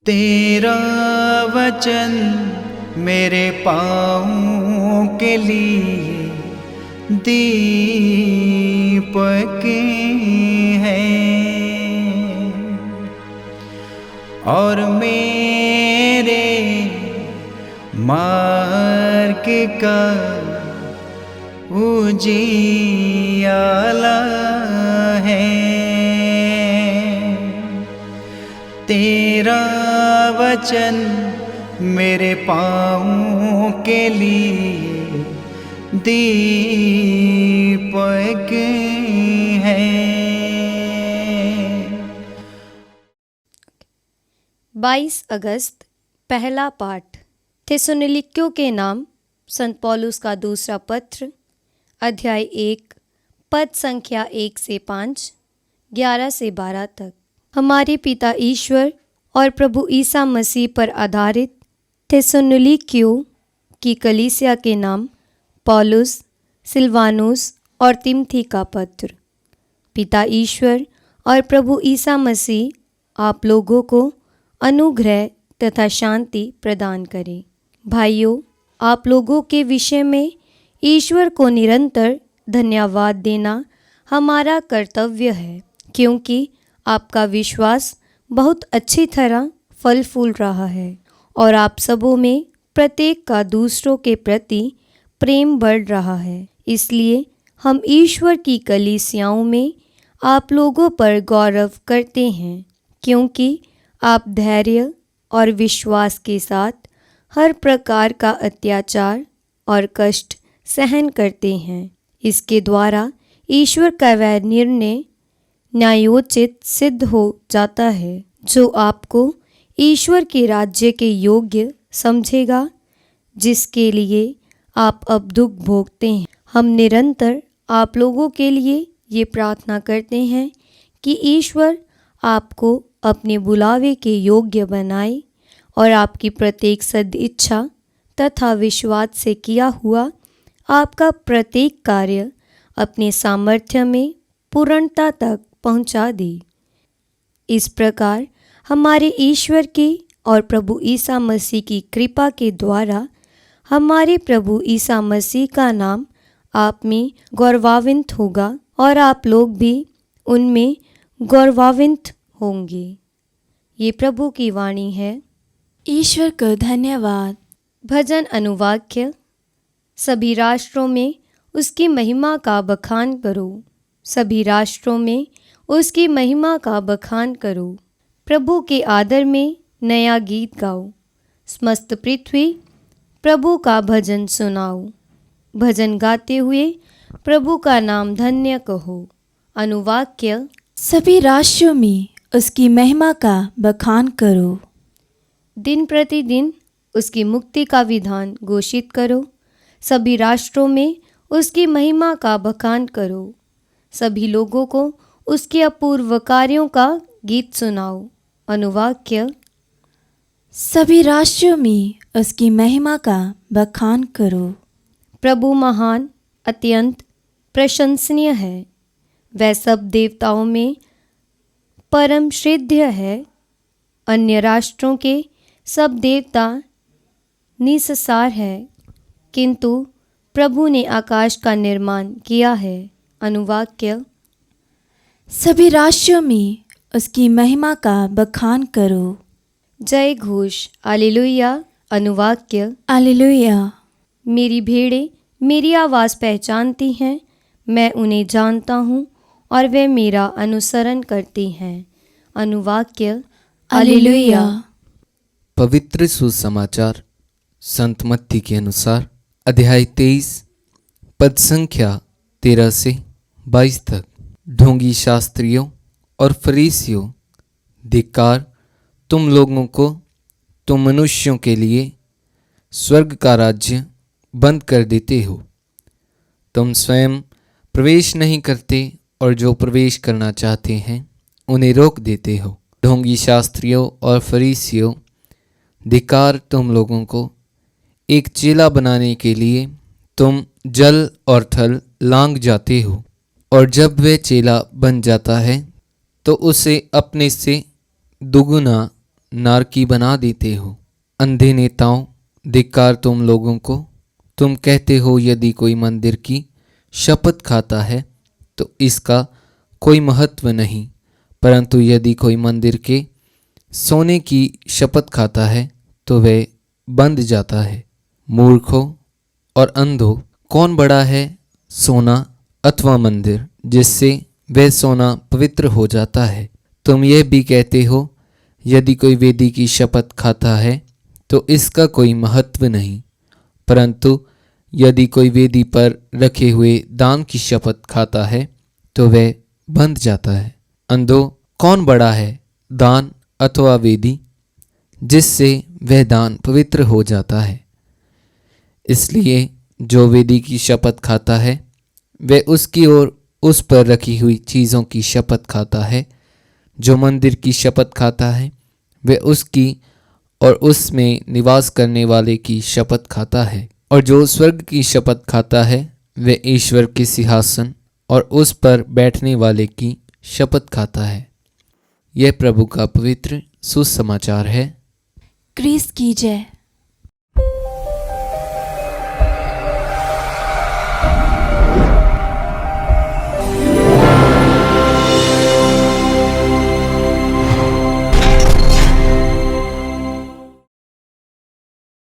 तेरा वचन मेरे पाँवों के लिए दीपक है और मेरे मार्ग का उजियाला है। तेरा वचन मेरे पाँवों के लिए दीपक है। 22 अगस्त पहला पाठ थिस्सलुनीकियों के नाम संत पौलुस का दूसरा पत्र अध्याय 1 पद संख्या 1 से 5, 11 से 12 तक। हमारे पिता ईश्वर और प्रभु ईसा मसीह पर आधारित थिस्सलुनीकियों की कलीसिया के नाम पौलुस, सिलवानुस और तिमोथी का पत्र। पिता ईश्वर और प्रभु ईसा मसीह आप लोगों को अनुग्रह तथा शांति प्रदान करें। भाइयों, आप लोगों के विषय में ईश्वर को निरंतर धन्यवाद देना हमारा कर्तव्य है, क्योंकि आपका विश्वास बहुत अच्छी तरह फल फूल रहा है और आप सबों में प्रत्येक का दूसरों के प्रति प्रेम बढ़ रहा है। इसलिए हम ईश्वर की कलीसियाओं में आप लोगों पर गौरव करते हैं, क्योंकि आप धैर्य और विश्वास के साथ हर प्रकार का अत्याचार और कष्ट सहन करते हैं। इसके द्वारा ईश्वर का वह निर्णय न्यायोचित सिद्ध हो जाता है, जो आपको ईश्वर के राज्य के योग्य समझेगा, जिसके लिए आप अब दुख भोगते हैं। हम निरंतर आप लोगों के लिए ये प्रार्थना करते हैं कि ईश्वर आपको अपने बुलावे के योग्य बनाए और आपकी प्रत्येक सद्इच्छा तथा विश्वास से किया हुआ आपका प्रत्येक कार्य अपने सामर्थ्य में पूर्णता तक पहुंचा दे। इस प्रकार हमारे ईश्वर की और प्रभु ईसा मसीह की कृपा के द्वारा हमारे प्रभु ईसा मसीह का नाम आप में गौरवान्वित होगा और आप लोग भी उनमें गौरवान्वित होंगे। ये प्रभु की वाणी है। ईश्वर को धन्यवाद। भजन अनुवाक्य। सभी राष्ट्रों में उसकी महिमा का बखान करो, सभी राष्ट्रों में उसकी महिमा का बखान करो। प्रभु के आदर में नया गीत गाओ, समस्त पृथ्वी प्रभु का भजन सुनाओ। भजन गाते हुए प्रभु का नाम धन्य कहो। अनुवाक्य। सभी राष्ट्रों में उसकी महिमा का बखान करो। दिन प्रतिदिन उसकी मुक्ति का विधान घोषित करो, सभी राष्ट्रों में उसकी महिमा का बखान करो। सभी लोगों को उसके अपूर्व कार्यों का गीत सुनाओ। अनुवाक्य। सभी राष्ट्रों में उसकी महिमा का बखान करो। प्रभु महान अत्यंत प्रशंसनीय है, वह सब देवताओं में परम श्रेष्ठ है। अन्य राष्ट्रों के सब देवता निस्सार है, किंतु प्रभु ने आकाश का निर्माण किया है। अनुवाक्य। सभी राष्ट्रों में उसकी महिमा का बखान करो। जय घोष हालेलुया। अनुवाक्य। हालेलुया। मेरी भेड़ें मेरी आवाज़ पहचानती हैं, मैं उन्हें जानता हूँ और वे मेरा अनुसरण करती हैं। अनुवाक्य। हालेलुया। पवित्र सुसमाचार संत मत्ती के अनुसार अध्याय 23 पद संख्या 13 से 22 तक। ढोंगी शास्त्रियों और फरीसियों, धिक्कार तुम लोगों को, तुम मनुष्यों के लिए स्वर्ग का राज्य बंद कर देते हो। तुम स्वयं प्रवेश नहीं करते और जो प्रवेश करना चाहते हैं उन्हें रोक देते हो। ढोंगी शास्त्रियों और फरीसियों, धिक्कार तुम लोगों को, एक चेला बनाने के लिए तुम जल और थल लांघ जाते हो, और जब वह चेला बन जाता है तो उसे अपने से दुगुना नारकी बना देते हो। अंधे नेताओं, धिक्कार तुम लोगों को। तुम कहते हो यदि कोई मंदिर की शपथ खाता है तो इसका कोई महत्व नहीं, परंतु यदि कोई मंदिर के सोने की शपथ खाता है तो वह बंध जाता है। मूर्खों और अंधों, कौन बड़ा है, सोना अथवा मंदिर जिससे वह सोना पवित्र हो जाता है? तुम यह भी कहते हो यदि कोई वेदी की शपथ खाता है तो इसका कोई महत्व नहीं, परंतु यदि कोई वेदी पर रखे हुए दान की शपथ खाता है तो वह बंध जाता है। अंधों, कौन बड़ा है, दान अथवा वेदी जिससे वह दान पवित्र हो जाता है? इसलिए जो वेदी की शपथ खाता है वह उसकी और उस पर रखी हुई चीज़ों की शपथ खाता है। जो मंदिर की शपथ खाता है वह उसकी और उसमें निवास करने वाले की शपथ खाता है। और जो स्वर्ग की शपथ खाता है वह ईश्वर के सिंहासन और उस पर बैठने वाले की शपथ खाता है। यह प्रभु का पवित्र सुसमाचार है। क्रिस्त की जय।